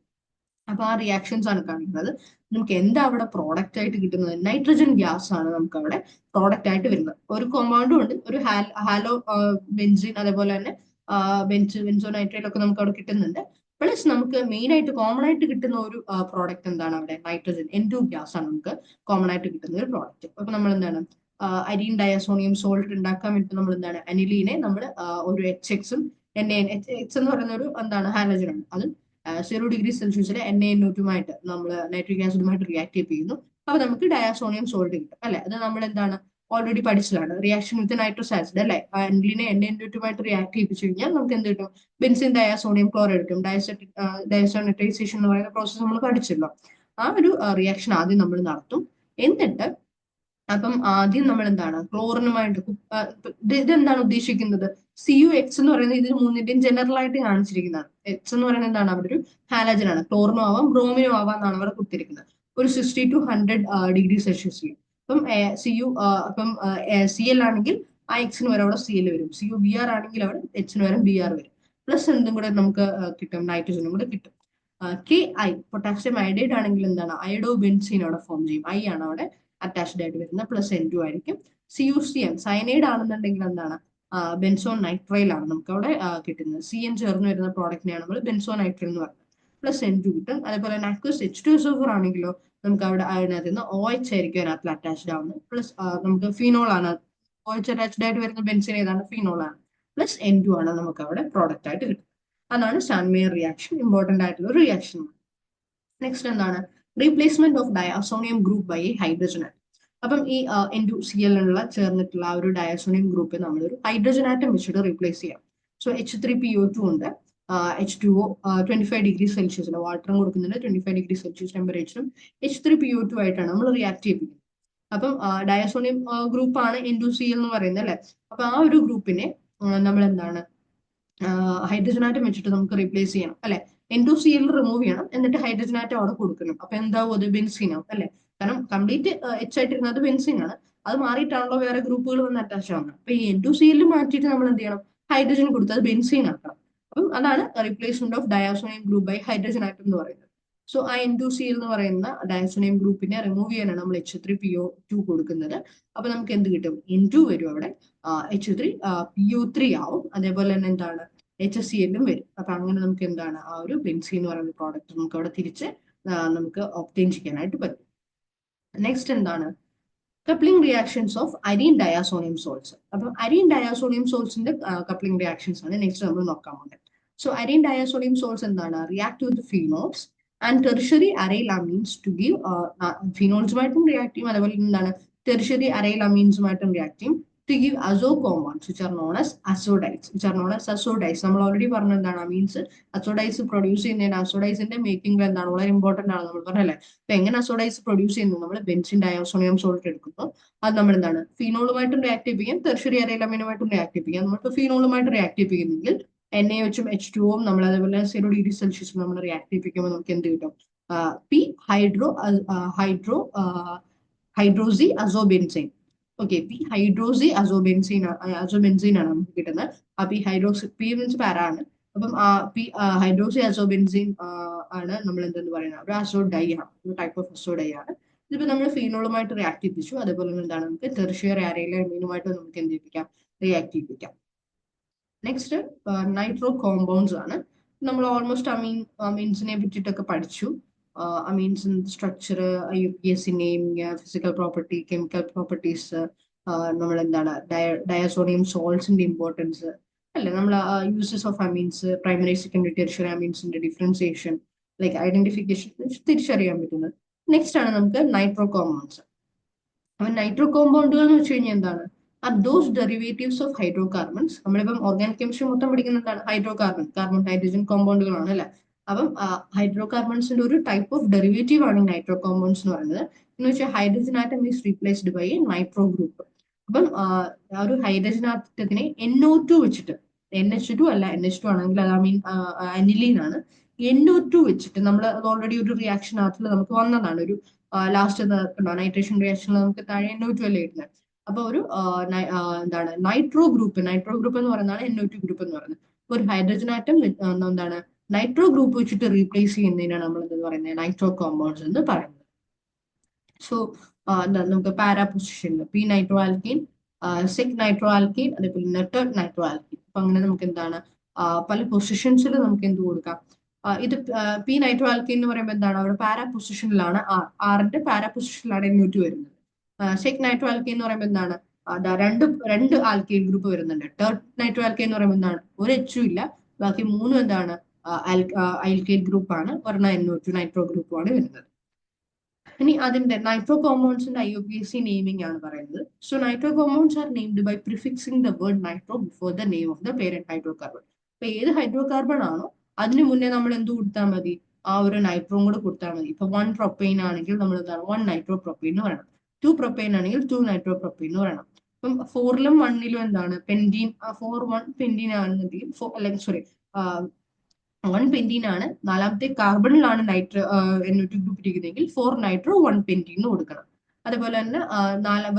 അപ്പൊ ആ റിയാക്ഷൻസ് ആണ് കാണിക്കുന്നത്. നമുക്ക് എന്താ അവിടെ പ്രോഡക്റ്റ് ആയിട്ട് കിട്ടുന്നത്, നൈട്രജൻ ഗ്യാസ് ആണ് നമുക്ക് അവിടെ പ്രോഡക്റ്റ് ആയിട്ട് വരുന്നത്. ഒരു കോമ്പൗണ്ടും ഉണ്ട്, ഒരു ഹാലോ ബെൻസിൻ, അതേപോലെ തന്നെ ബെൻസോ നൈട്രേറ്റ് ഒക്കെ നമുക്ക് അവിടെ കിട്ടുന്നുണ്ട്. പ്ലസ് നമുക്ക് മെയിൻ ആയിട്ട് കോമൺ ആയിട്ട് കിട്ടുന്ന ഒരു പ്രോഡക്റ്റ് എന്താണ്, അവിടെ നൈട്രജൻ N2 ഗ്യാസ് ആണ് നമുക്ക് കോമൺ ആയിട്ട് കിട്ടുന്ന ഒരു പ്രോഡക്റ്റ്. അപ്പൊ നമ്മൾ എന്താണ്, അരീൻ ഡയാസോണിയം സോൾട്ട് ഉണ്ടാക്കാൻ വേണ്ടി നമ്മൾ എന്താണ്, അനിലീനെ നമ്മൾ ഒരു HX എച്ച് എന്ന് പറയുന്ന ഒരു എന്താണ് ഹാലജൻ ആണ്, അത് 0°C NaNO2 നമ്മൾ നൈട്രിക് ആസിഡുമായിട്ട് റിയാക്ട് ചെയ്യിപ്പിക്കുന്നു. അപ്പൊ നമുക്ക് ഡയാസോണിയം സോൾട്ട് കിട്ടും അല്ലെ. അത് നമ്മൾ എന്താണ് ഓൾറെഡി പഠിച്ചതാണ്, റിയാക്ഷൻ വിത്ത് നൈട്രസ് ആസിഡ് അല്ലെ. അനിലിനെ NaNO2 റിയാക്ട് ചെയ്യിപ്പിച്ചു കഴിഞ്ഞാൽ നമുക്ക് എന്ത് കിട്ടും, ബെൻസിൻ ഡയാസോണിയം ക്ലോറൈഡ് കിട്ടും. ഡയസോണിറ്റൈസേഷൻ എന്ന് പറയുന്ന പ്രോസസ്സ് നമ്മൾ പഠിച്ചല്ലോ. ആ ഒരു റിയാക്ഷൻ ആദ്യം നമ്മൾ നടത്തും. എന്നിട്ട് അപ്പം ആദ്യം നമ്മൾ എന്താണ് ക്ലോറിനുമായിട്ട് ഇതെന്താണ് ഉദ്ദേശിക്കുന്നത്, CuX എന്ന് പറയുന്നത് ഇതിന് മൂന്നിന്റെയും ജനറൽ ആയിട്ട് കാണിച്ചിരിക്കുന്നതാണ്. എക്സ് എന്ന് പറയുന്നത് എന്താണ്, അവിടെ ഒരു ഹാലജൻ ആണ്, ക്ലോറിനും ആവാം ബ്രോമിനും ആവാം എന്നാണ് അവിടെ കൊടുത്തിരിക്കുന്നത്. ഒരു 60 to 100°C. അപ്പം അപ്പം Cl ആണെങ്കിൽ ആ എക്സിന് വരെ അവിടെ Cl വരും, CuBr ആണെങ്കിൽ അവിടെ എച്ചിന് വരെ Br വരും. പ്ലസ് എന്തും കൂടെ നമുക്ക് കിട്ടും, നൈട്രജനും കൂടെ കിട്ടും. Ki പൊട്ടാസ്യം അയഡൈഡ് ആണെങ്കിൽ എന്താണ്, അയഡോ ബെൻസീൻ അവിടെ ഫോം ചെയ്യും, I ആണ് അവിടെ അറ്റാച്ച്ഡ് ആയിട്ട് വരുന്ന, പ്ലസ് N2 ആയിരിക്കും. CuCN സയനൈഡ് ആണെന്നുണ്ടെങ്കിൽ എന്താണ്, ബെൻസോൺ നൈട്രൈൽ ആണ് നമുക്ക് അവിടെ കിട്ടുന്നത്. CN ചേർന്ന് വരുന്ന പ്രോഡക്റ്റിനെയാണ് നമ്മൾ ബെൻസോൺ നൈട്രൈൽ എന്ന് പറയുന്നത്. പ്ലസ് N2 കിട്ടും. അതേപോലെ നാക്വസ് H2SO4 ആണെങ്കിലോ നമുക്ക് അവിടെ അതിനകത്ത് നിന്ന് OH ആയിരിക്കും അതിനകത്ത് അറ്റാച്ച്ഡ് ആവുന്നത്. പ്ലസ് നമുക്ക് ഫീനോൾ ആണ്, OH അറ്റാച്ച്ഡ് ആയിട്ട് വരുന്ന ബെൻസിൻ ഏതാണ്, ഫീനോൾ ആണ്. പ്ലസ് N2 ആണ് നമുക്ക് അവിടെ പ്രോഡക്റ്റ് ആയിട്ട് കിട്ടും. അതാണ് സാൻമേയർ റിയാക്ഷൻ, ഇമ്പോർട്ടന്റ് ആയിട്ടുള്ള ഒരു റിയാക്ഷൻ. നെക്സ്റ്റ് എന്താണ്, replacement of diazonium group by hydrogen atom. അപ്പം ഈ N2Cl ഉള്ള ചേർന്നിട്ടുള്ള ആ ഒരു ഡയാസോണിയം ഗ്രൂപ്പ് നമ്മൾ ഒരു ഹൈഡ്രജൻ ആറ്റം വെച്ചിട്ട് റീപ്ലേസ് ചെയ്യാം. സോ H3PO2 ഉണ്ട്, H2O 25°C വാട്ടറും കൊടുക്കുന്നുണ്ട്, 25°C ടെമ്പറേച്ചറും H3PO2 ആയിട്ടാണ് നമ്മൾ റിയാക്ട് ചെയ്യിപ്പിക്കുന്നത്. അപ്പം ഡയാസോണിയം ഗ്രൂപ്പാണ് N2Cl എന്ന് പറയുന്നത് അല്ലെ. അപ്പൊ ആ ഒരു ഗ്രൂപ്പിനെ നമ്മൾ എന്താണ് ഹൈഡ്രജൻ ആറ്റം വെച്ചിട്ട് നമുക്ക് റീപ്ലേസ് ചെയ്യണം അല്ലെ. N2Cl റിമൂവ് ചെയ്യണം, എന്നിട്ട് ഹൈഡ്രജൻ ആറ്റം അവിടെ കൊടുക്കണം. അപ്പൊ എന്താവും, അത് ബെൻസീൻ ആവും അല്ലെ. കാരണം കംപ്ലീറ്റ് H ആയിട്ടിരുന്നത് ബെൻസീൻ ആണ്, അത് മാറിയിട്ടാണല്ലോ വേറെ ഗ്രൂപ്പുകൾ വന്ന് അറ്റാച്ച് ആവുന്നത്. അപ്പൊ ഈ N2Cl മാറ്റിയിട്ട് നമ്മൾ എന്ത് ചെയ്യണം, ഹൈഡ്രജൻ കൊടുത്ത് അത് ബെൻസീൻ ആക്കണം. അപ്പം അതാണ് replacement of diazonium group by hydrogen atom എന്ന് പറയുന്നത്. സോ ആ N2Cl എന്ന് പറയുന്ന ഡയാസോണിയം ഗ്രൂപ്പിനെ റിമൂവ് ചെയ്യാനാണ് നമ്മൾ H3PO2 കൊടുക്കുന്നത്. അപ്പൊ നമുക്ക് എന്ത് കിട്ടും, N2 വരും അവിടെ, H3PO3 ആവും. അതേപോലെ തന്നെ എന്താണ്, HCl വരും. അപ്പൊ അങ്ങനെ നമുക്ക് എന്താണ് ആ ഒരു ബെൻസീൻ എന്ന് പറയുന്ന പ്രോഡക്റ്റ് നമുക്ക് അവിടെ തിരിച്ച് നമുക്ക് ഒബ്റ്റെയിൻ ചെയ്യാനായിട്ട് പറ്റും. നെക്സ്റ്റ് എന്താണ്, coupling reactions of arene diazonium salts. അപ്പം അരീൻ ഡയാസോണിയം സോൾട്സിന്റെ കപ്ലിംഗ് റിയാക്ഷൻസ് ആണ് നെക്സ്റ്റ് നമ്മൾ നോക്കാൻ പോകുന്നത്. സോ അരീൻ ഡയാസോണിയം സോൾട്സ് എന്താണ്, react with phenols and tertiary aryl amines to give, ഫീനോൾസുമായിട്ടും റിയാക്ട് ചെയ്യും, അതേപോലെ എന്താണ് ടെർഷ്യറി അറൈൽ അമീൻസുമായിട്ടും റിയാക്ട് ചെയ്യും to give azo compounds which are known as azodides, നമ്മൾ ഓൾറെഡി പറഞ്ഞ എന്താണ്, അമീൻസ് അസോഡൈസ് പ്രൊഡ്യൂസ് ചെയ്യുന്നതിന്, അസോഡൈസിന്റെ മേക്കിംഗ് എന്താണ് വളരെ ഇമ്പോർട്ടന്റ് ആണ് നമ്മൾ പറഞ്ഞല്ലേ. അപ്പൊ എങ്ങനെ അസോഡൈസ് പ്രൊഡ്യൂസ് ചെയ്യുന്നു, നമ്മൾ ബെൻസിൻ ഡയോസോണിയം സോൾട്ട് എടുക്കുന്നു, അത് നമ്മൾ എന്താണ് ഫീനോളുമായിട്ടും റിയാക്ട് ചെയ്യിപ്പിക്കാം, ടെർഷ്യറി അറൈൽ അമീനുമായിട്ടും റിയാക്ട് ചെയ്യിപ്പിക്കാം. നമുക്ക് ഫീനോളുമായിട്ട് റിയാക്ട് ചെയ്യിപ്പിക്കുന്നെങ്കിൽ NaOHും H2Oയും നമ്മൾ അതേപോലെ 0°C നമ്മൾ റിയാക്ട് ചെയ്യിപ്പിക്കുമ്പോൾ നമുക്ക് എന്ത് കിട്ടും, p hydroxy azobenzene. Okay, p hydroxy azobenzene ആണ് നമുക്ക് കിട്ടുന്നത്. അപ്പൊ ഈ ഹൈഡ്രോക്സി പി മീൻസ് പാര ആണ്. അപ്പം പി ഹൈഡ്രോസി അസോബെൻസീൻ ആണ് നമ്മൾ എന്തെന്ന് പറയുന്നത്, ഒരു അസോഡൈ ആണ്, ഒരു ടൈപ്പ് ഓഫ് അസോഡൈ ആണ്. ഇതിപ്പോ നമ്മൾ ഫീനോളുമായിട്ട് റിയാക്ട് ചെയ്യിപ്പിച്ചു, അതേപോലെ എന്താണ് നമുക്ക് ടെർഷ്യറി അറൈൽ അമീനുമായിട്ട് നമുക്ക് എന്ത് ചെയ്യിപ്പിക്കാം, റിയാക്ട് ചെയ്യിപ്പിക്കാം. നെക്സ്റ്റ് നൈട്രോ കോമ്പൗണ്ട്സ് ആണ്. നമ്മൾ ഓൾമോസ്റ്റ് അമീൻസിനെ പറ്റിയിട്ടൊക്കെ പഠിച്ചു. അമീൻസിന്റെ structure, IUPAC naming, physical property, chemical properties, നമ്മൾ എന്താണ് ഡയാസോണിയം സോൾട്സിന്റെ ഇമ്പോർട്ടൻസ് അല്ലെ, നമ്മൾ uses of amines, primary secondary tertiary അമീൻസിന്റെ ഡിഫറൻസിയേഷൻ, ലൈക്ക് ഐഡന്റിഫിക്കേഷൻ തിരിച്ചറിയാൻ പറ്റുന്നത്. നെക്സ്റ്റ് ആണ് നമുക്ക് നൈട്രോ കോമ്പൗണ്ട്സ്. അപ്പൊ നൈട്രോ കോമ്പൗണ്ടുകൾ എന്ന് വെച്ച് കഴിഞ്ഞാൽ എന്താണ്? Are those derivatives of hydrocarbons. നമ്മളിപ്പം ഓർഗാനിക് കെമിസ്ട്രി മൊത്തം പഠിക്കുന്ന എന്താണ്? ഹൈഡ്രോ കാർബൺ, കാർബൺ ഹൈഡ്രജൻ കോമ്പൗണ്ടുകളാണ് അല്ലെ. അപ്പം ഹൈഡ്രോ കാർബൺസിന്റെ ഒരു ടൈപ്പ് ഓഫ് ഡെറിവേറ്റീവ് ആണ് നൈട്രോ കോമ്പൗണ്ട്സ് എന്ന് പറയുന്നത്. എന്ന് വെച്ചാൽ hydrogen atom is replaced by a nitro group. അപ്പം ആ ഒരു ഹൈഡ്രജൻ ആറ്റത്തിനെ NO2 വെച്ചിട്ട്, NH2 അല്ല, NH2 ആണെങ്കിൽ അത് മീൻ അനിലീൻ ആണ്. NO2 വെച്ചിട്ട് നമ്മൾ ഓൾറെഡി ഒരു റിയാക്ഷനകത്തിൽ നമുക്ക് വന്നതാണ്. ഒരു ലാസ്റ്റ് നൈട്രേഷൻ റിയാക്ഷനിൽ നമുക്ക് താഴെ NO2 അല്ലേ ഇടുന്നത്. അപ്പൊ ഒരു എന്താണ് നൈട്രോ ഗ്രൂപ്പ് എന്ന് പറയുന്നതാണ് NO2 ഗ്രൂപ്പ് എന്ന് പറയുന്നത്. അപ്പൊ ഒരു ഹൈഡ്രജൻ ആറ്റം എന്താണ് നൈട്രോ ഗ്രൂപ്പ് വെച്ചിട്ട് റീപ്ലേസ് ചെയ്യുന്നതിനാണ് നമ്മൾ എന്ത് പറയുന്നത്? നൈട്രോ കോമ്പൗണ്ട്സ് എന്ന് പറയുന്നത്. സോ നമുക്ക് പാരാ പൊസിഷനിൽ P nitro alkene, sec nitro alkene, അതേപോലെ നെറ്റർ നൈട്രോ ആൽക്കീൻ. അപ്പൊ അങ്ങനെ നമുക്ക് എന്താണ് പല പൊസിഷൻസിൽ നമുക്ക് എന്ത് കൊടുക്കാം? ഇത് പി നൈട്രോ ആൽക്കീൻ എന്ന് പറയുമ്പോൾ എന്താണ്? അവിടെ പാരാ പൊസിഷനിലാണ് ആറിന്റെ പാരാ പൊസിഷനിലാണ് NO2 വരുന്നത്. സെക് നൈട്രോ ആൽക്കീൻ എന്ന് പറയുമ്പോൾ എന്താണ്? രണ്ട് ആൽക്കൈൽ ഗ്രൂപ്പ് വരുന്നുണ്ട്. ടെർട്ട് നൈട്രോ ആൽക്കൈൻ എന്ന് പറയുമ്പോൾ എന്താണ്? ഒരു എച്ചും ഇല്ല, ബാക്കി മൂന്നും എന്താണ്? ആൽക്കൈൽ ഗ്രൂപ്പ് ആണ്. ഒരെണ്ണം NO2 നൈട്രോ ഗ്രൂപ്പുമാണ് വരുന്നത്. ഇനി അതിന്റെ നൈട്രോ കോമ്പൗണ്ട്സിന്റെ IUPAC നെയിമിംഗ് ആണ് പറയുന്നത്. So nitro compounds are named by prefixing the word nitro before the name of the parent hydrocarbon. അപ്പൊ ഏത് ഹൈഡ്രോ കാർബൺ ആണോ അതിന് മുന്നേ നമ്മൾ എന്ത് കൊടുത്താൽ മതി? ആ ഒരു നൈട്രോം കൂടെ കൊടുത്താൽ മതി. ഇപ്പൊ 1 പ്രൊപ്പൈൻ ആണെങ്കിൽ നമ്മൾ എന്താണ്? 1 നൈട്രോ പ്രൊപ്പൈൻ എന്ന് പറയണം. 2 പ്രൊപ്പൈൻ ആണെങ്കിൽ 2 നൈട്രോ പ്രൊപ്പൈൻ എന്ന് പറയണം. ഇപ്പം 4ലും 1ലും എന്താണ്? പെൻറ്റീൻ, 4 1 പെൻറ്റീൻ ആണെന്നുണ്ടെങ്കിൽ അല്ലെങ്കിൽ സോറി 1 പെന്റീൻ ആണ്. നാലാമത്തെ കാർബണിലാണ് NO2 ഗ്രൂപ്പ് ഇരിക്കുന്നതെങ്കിൽ 4 നൈട്രോ 1 പെന്റീൻ കൊടുക്കണം. അതുപോലെ തന്നെ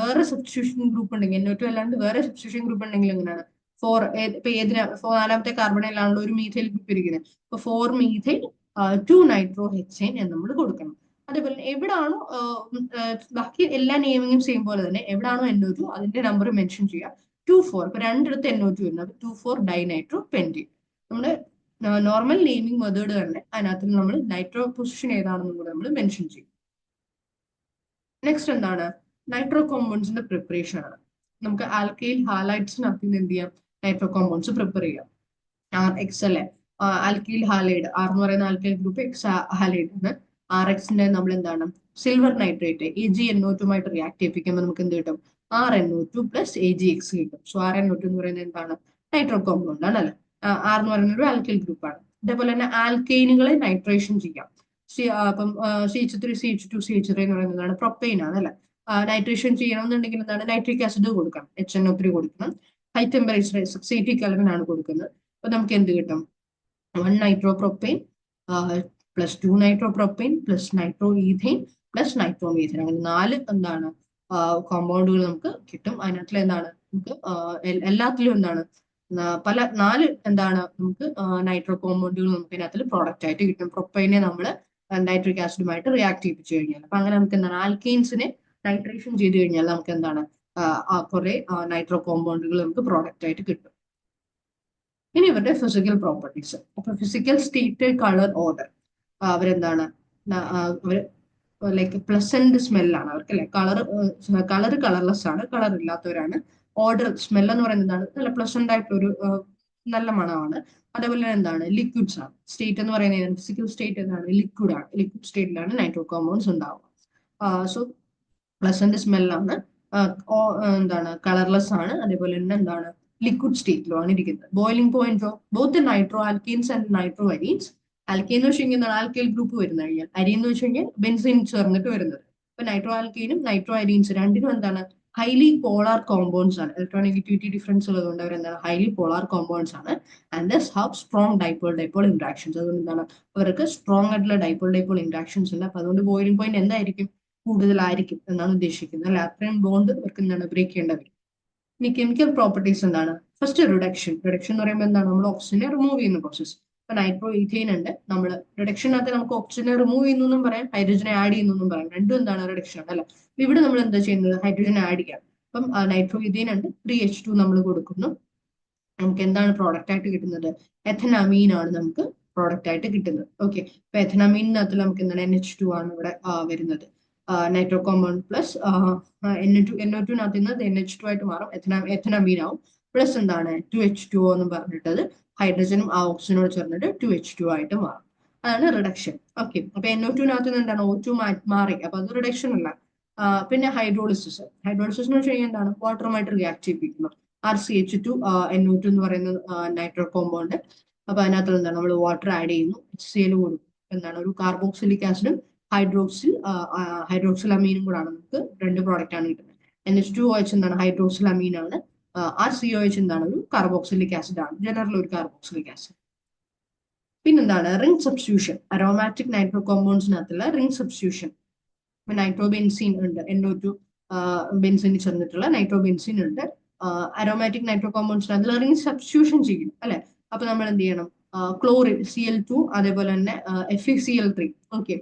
വേറെ സബ്സ്റ്റിറ്റ്യൂഷൻ ഗ്രൂപ്പ് ഉണ്ടെങ്കിൽ, NO2 അല്ലാണ്ട് വേറെ സബ്സ്റ്റിറ്റ്യൂഷൻ ഗ്രൂപ്പ് ഉണ്ടെങ്കിൽ എങ്ങനെയാണ്? ഇപ്പൊ നാലാമത്തെ കാർബണിലാണല്ലോ ഒരു മീഥൈൽ ഗ്രൂപ്പ് ഇരിക്കുന്നത്. ഇപ്പൊ 4 മീഥൈൽ 2 നൈട്രോ ഹെക്സൈൻ എന്ന് നമ്മൾ കൊടുക്കണം. അതേപോലെ എവിടാണോ ബാക്കി എല്ലാ നെയിമിങ്ങും സെയിം പോലെ തന്നെ എവിടാണോ NO2 അതിന്റെ നമ്പർ മെൻഷൻ ചെയ്യുക. 2 4 ഇപ്പൊ രണ്ടിടത്ത് NO2 വരുന്നത് 2 4 ഡൈനൈട്രോ പെന്റീൻ. നമ്മുടെ നോർമൽ നെയിമിംഗ് മെത്തേഡ് തന്നെ അതിനകത്ത് നമ്മൾ നൈട്രോ പൊസിഷൻ ഏതാണെന്നും കൂടെ നമ്മൾ മെൻഷൻ ചെയ്യും. നെക്സ്റ്റ് എന്താണ്? നൈട്രോ കോമ്പൗണ്ട്സിന്റെ പ്രിപ്പറേഷൻ ആണ്. നമുക്ക് ആൽക്കൈൽ ഹാലൈഡ്സിനകത്ത് നിന്ന് എന്ത് ചെയ്യാം? നൈട്രോ കോമ്പൗണ്ട്സ് പ്രിപ്പയർ ചെയ്യാം. RX അല്ലെ, ആൽക്കൈൽ ഹാലൈഡ്, ആർ എന്ന് പറയുന്ന ആൽക്കൈൽ ഗ്രൂപ്പ്, എക്സ് ഹാലൈഡ് ആണ്. RXന്റെ നമ്മൾ എന്താണ്? സിൽവർ നൈട്രേറ്റ് AgNO2 ആയിട്ട് റിയാക്ട് ചെയ്യിപ്പിക്കുമ്പോൾ നമുക്ക് എന്ത് കിട്ടും? RNO2 പ്ലസ് AgX കിട്ടും. സോ RNO2 എന്ന് പറയുന്നത് എന്താണ്? നൈട്രോ കോമ്പൗണ്ട് ആണ് അല്ലെ. ആർ എന്ന് പറയുന്ന ഒരു ആൽക്കൈൽ ഗ്രൂപ്പ് ആണ്. അതേപോലെ തന്നെ ആൽക്കൈനുകളെ നൈട്രേഷൻ ചെയ്യാം. അപ്പം CH3 CH2 CH3 എന്ന് പറയുന്നതാണ് പ്രൊപ്പൈൻ ആണ് അല്ലെ. നൈട്രേഷൻ ചെയ്യണമെന്നുണ്ടെങ്കിൽ എന്താണ്? നൈട്രിക് ആസിഡ് കൊടുക്കണം, HNO3 കൊടുക്കണം. ഹൈ ടെമ്പറേച്ചർ 680 കെൽവിൻ ആണ് കൊടുക്കുന്നത്. അപ്പൊ നമുക്ക് എന്ത് കിട്ടും? 1 nitro propyne plus 2 nitro propyne plus nitro ethyne plus nitro methane. അങ്ങനെ 4 എന്താണ് കോമ്പൗണ്ടുകൾ നമുക്ക് കിട്ടും. അതിനകത്തിൽ എന്താണ് നമുക്ക് എല്ലാത്തിലും എന്താണ് പല 4 എന്താണ് നമുക്ക് നൈട്രോ കോമ്പൗണ്ടുകൾ നമുക്ക് ഇതിനകത്തിൽ പ്രോഡക്റ്റ് ആയിട്ട് കിട്ടും. പ്രൊപ്പൈനെ നമ്മൾ നൈട്രിക് ആസിഡുമായിട്ട് റിയാക്ട് ചെയ്യിപ്പിച്ചു കഴിഞ്ഞാൽ, അപ്പൊ അങ്ങനെ നമുക്ക് എന്താണ് ആൽക്കെയിൻസിനെ നൈട്രേഷൻ ചെയ്ത് കഴിഞ്ഞാൽ നമുക്ക് എന്താണ് കുറെ നൈട്രോ കോമ്പൗണ്ടുകൾ നമുക്ക് പ്രോഡക്റ്റ് ആയിട്ട് കിട്ടും. ഇനി ഇവരുടെ ഫിസിക്കൽ പ്രോപ്പർട്ടീസ്. അപ്പൊ ഫിസിക്കൽ സ്റ്റേറ്റ്, കളർ, ഓർഡർ, അവരെന്താണ് അവര് ലൈക്ക് പ്ലസന്റ് സ്മെല്ലാണ് അവർക്ക് അല്ലെ. കളർലെസ് ആണ്, കളർ ഇല്ലാത്തവരാണ്. ഓർഡർ, സ്മെൽ എന്ന് പറയുന്നത് എന്താണ്? നല്ല പ്ലസന്റ് ആയിട്ടൊരു നല്ല മണമാണ്. അതേപോലെ എന്താണ്? ലിക്വിഡ്സ് ആണ്. സ്റ്റേറ്റ് എന്ന് പറയുന്നത് ഫിസിക്കൽ സ്റ്റേറ്റ് എന്താണ്? ലിക്വിഡ് ആണ്. ലിക്വിഡ് സ്റ്റേറ്റിലാണ് നൈട്രോ കോമ്പൗണ്ട്സ് ഉണ്ടാവുക. സോ പ്ലസന്റ് സ്മെല്ലാണ്, എന്താണ് കളർലെസ് ആണ്, അതേപോലെ തന്നെ എന്താണ് ലിക്വിഡ് സ്റ്റേറ്റിലുമാണ് ഇരിക്കുന്നത്. Boiling point of both nitro alkenes and nitro arenes. Alkene എന്ന് വെച്ച് കഴിഞ്ഞാൽ ആൽക്കൈൽ ഗ്രൂപ്പ് വരുന്ന കഴിഞ്ഞാൽ, അരീൻ എന്ന് വെച്ച് കഴിഞ്ഞാൽ ബെൻസിൻ ചേർന്നിട്ട് വരുന്നത്. ഇപ്പൊ നൈട്രോ ആൽക്കീനും നൈട്രോ അരീൻസ് രണ്ടിനും എന്താണ്? ഹൈലി പോളാർ കോമ്പൗണ്ട്സ് ആണ്. ഇലക്ട്രോണെഗറ്റിവിറ്റി ഡിഫറൻസ് ഉള്ളതുകൊണ്ട് അവരെന്താണ്? ഹൈലി പോളാർ കോമ്പൗണ്ട്സ് ആണ്. And thus have strong dipole interactions. അതുകൊണ്ട് എന്താണ് അവർക്ക് സ്ട്രോങ് ആയിട്ടുള്ള ഡൈപോൾ ഇന്ററാക്ഷൻസ് ഉണ്ട്. അപ്പൊ അതുകൊണ്ട് ബോയിലിംഗ് പോയിന്റ് എന്തായിരിക്കും? കൂടുതലായിരിക്കും എന്നാണ് ഉദ്ദേശിക്കുന്നത് അല്ലെ. അത്രയും ബോണ്ട് ഇവർക്ക് എന്താണ് ബ്രേക്ക് ചെയ്യേണ്ടി വരും. ഇനി കെമിക്കൽ പ്രോപ്പർട്ടീസ് എന്താണ്? ഫസ്റ്റ് റിഡക്ഷൻ എന്ന് പറയുമ്പോൾ എന്താണ്? നമ്മൾ ഓക്സിജനെ റിമൂവ് ചെയ്യുന്ന പ്രോസസ്. ഇപ്പൊ നൈട്രോ ഈഥെയിൻ ഉണ്ട്, നമ്മൾ റിഡക്ഷനകത്ത് നമുക്ക് ഓക്സിജനെ റിമൂവ് ചെയ്യുന്നു പറയാം, ഹൈഡ്രജനെ ആഡ് ചെയ്യുന്നു പറയാം. രണ്ടും എന്താണ്? റിഡക്ഷൻ അല്ലെ. അപ്പൊ ഇവിടെ നമ്മൾ എന്താ ചെയ്യുന്നത്? ഹൈഡ്രജൻ ആഡ് ചെയ്യാം. അപ്പം നൈട്രോ ഈഥെയിൻ ഉണ്ട്, 3H2 നമ്മൾ കൊടുക്കുന്നു. നമുക്ക് എന്താണ് പ്രോഡക്റ്റ് ആയിട്ട് കിട്ടുന്നത്? എഥനമീൻ ആണ് നമുക്ക് പ്രോഡക്റ്റ് ആയിട്ട് കിട്ടുന്നത്. ഓക്കെ, ഇപ്പൊ എഥനമീനകത്ത് നമുക്ക് എന്താണ്? NH2 ആണ് ഇവിടെ വരുന്നത്. നൈട്രോ കോമ്പൗണ്ട് പ്ലസ് NO2 നിന്ന് NH2 ആയിട്ട് മാറും, എഥനമീൻ ആവും. പ്ലസ് എന്താണ്? 2H2O എന്ന് പറഞ്ഞിട്ടത് ഹൈഡ്രജനും ആ ഓക്സിജനോട് ചേർന്നിട്ട് 2H2 ആയിട്ട് മാറും. അതാണ് റിഡക്ഷൻ. ഓക്കെ, അപ്പൊ NO2 നിന്ന് എന്താണ്? O2 മാറി, അപ്പൊ അത് റിഡക്ഷൻ അല്ല. പിന്നെ ഹൈഡ്രോളിസിസ് എന്ന് വെച്ച് കഴിഞ്ഞാൽ എന്താണ്, വാട്ടറുമായിട്ട് റിയാക്ട് ചെയ്യിപ്പിക്കുന്നു. RCH2 NO2 എന്ന് പറയുന്ന നൈട്രോ കോമ്പൗണ്ട്. അപ്പൊ അതിനകത്ത് എന്താണ്, നമ്മൾ വാട്ടർ ആഡ് ചെയ്യുന്നു, HCl കൊടുക്കും, എന്താണ് ഒരു കാർബോക്സിലിക് ആസിഡും ഹൈഡ്രോക്സിൽ അമീനും കൂടാണ് നമുക്ക് രണ്ട് പ്രോഡക്റ്റ് ആണ് കിട്ടുന്നത്. NH2OH എന്താണ്, ഹൈഡ്രോക്സിൽ അമീൻ ആണ്. RCOH എന്താണ്, ഒരു കാർബോക്സിലിക് ആസിഡ് ആണ്, ജനറൽ ഒരു കാർബോക്സിലിക് ആസിഡ്. പിന്നെന്താണ് റിംഗ് സബ്സ്റ്റിറ്റ്യൂഷൻ, അരോമാറ്റിക് നൈട്രോ കോമ്പൗണ്ട്സിനകത്തുള്ള റിംഗ് സബ്സ്റ്റിറ്റ്യൂഷൻ. നൈട്രോബെൻസീൻ ഉണ്ട്, NO2 ബെൻസിന് ചേർന്നിട്ടുള്ള നൈട്രോബെൻസീൻ ഉണ്ട്. അരോമാറ്റിക് നൈട്രോ കോമ്പൗണ്ട്സിനകത്ത് റിംഗ് സബ്സ്റ്റിറ്റ്യൂഷൻ ചെയ്യും അല്ലെ. അപ്പൊ നമ്മൾ എന്ത് ചെയ്യണം, ക്ലോറിൻ Cl2 അതേപോലെ തന്നെ FeCl3, ഓക്കെ,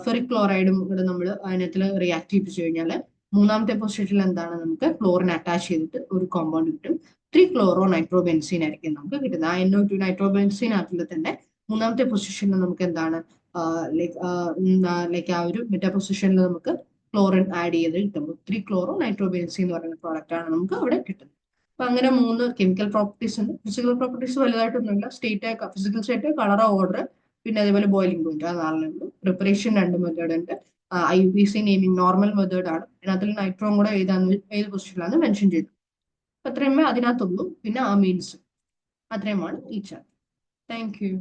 ഫെറിക് ക്ലോറൈഡും കൂടെ നമ്മൾ അതിനകത്ത് റിയാക്ട് ചെയ്യിപ്പിച്ചു കഴിഞ്ഞാൽ മൂന്നാമത്തെ പൊസിഷനിൽ എന്താണ്, നമുക്ക് ക്ലോറിൻ അറ്റാച്ച് ചെയ്തിട്ട് ഒരു കോമ്പൗണ്ട് കിട്ടും. 3-ക്ലോറോ നൈട്രോബെൻസീൻ ആയിരിക്കും നമുക്ക് കിട്ടുന്നത്. ആ NO2 നൈട്രോബെൻസീനകത്തിൽ തന്നെ മൂന്നാമത്തെ പൊസിഷനിൽ നമുക്ക് എന്താണ്, ലൈക്ക് ആ ഒരു മെറ്റാ പൊസിഷനിൽ നമുക്ക് ക്ലോറിൻ ആഡ് ചെയ്ത് കിട്ടുമ്പോൾ 3-ക്ലോറോ നൈട്രോബെൻസീൻ എന്ന് പറയുന്ന പ്രോഡക്റ്റ് ആണ് നമുക്ക് അവിടെ കിട്ടുന്നത്. അപ്പൊ അങ്ങനെ 3 കെമിക്കൽ പ്രോപ്പർട്ടീസ് ഉണ്ട്. ഫിസിക്കൽ പ്രോപ്പർട്ടീസ് വലുതായിട്ടൊന്നുമില്ല. ഫിസിക്കൽ സ്റ്റേറ്റ്, കളർ, ഓർഡർ, പിന്നെ അതേപോലെ ബോയിലിംഗ് പോയിന്റ്, ആ 4 ഉള്ളൂ. പ്രിപ്പറേഷൻ 2 മെത്തേഡ് ഉണ്ട്. IUPAC നെയിമിംഗ് നോർമൽ മെത്തേഡ് ആണ്. അതിനകത്ത് നൈട്രോം കൂടെ ഏത് പൊസിഷനിലാണ് മെൻഷൻ ചെയ്തത്. അത്രയുമേ അതിനകത്തുള്ളൂ. പിന്നെ അമീൻസ്, അത്രയുമാണ് ഈ ചാപ്റ്റർ. Thank you.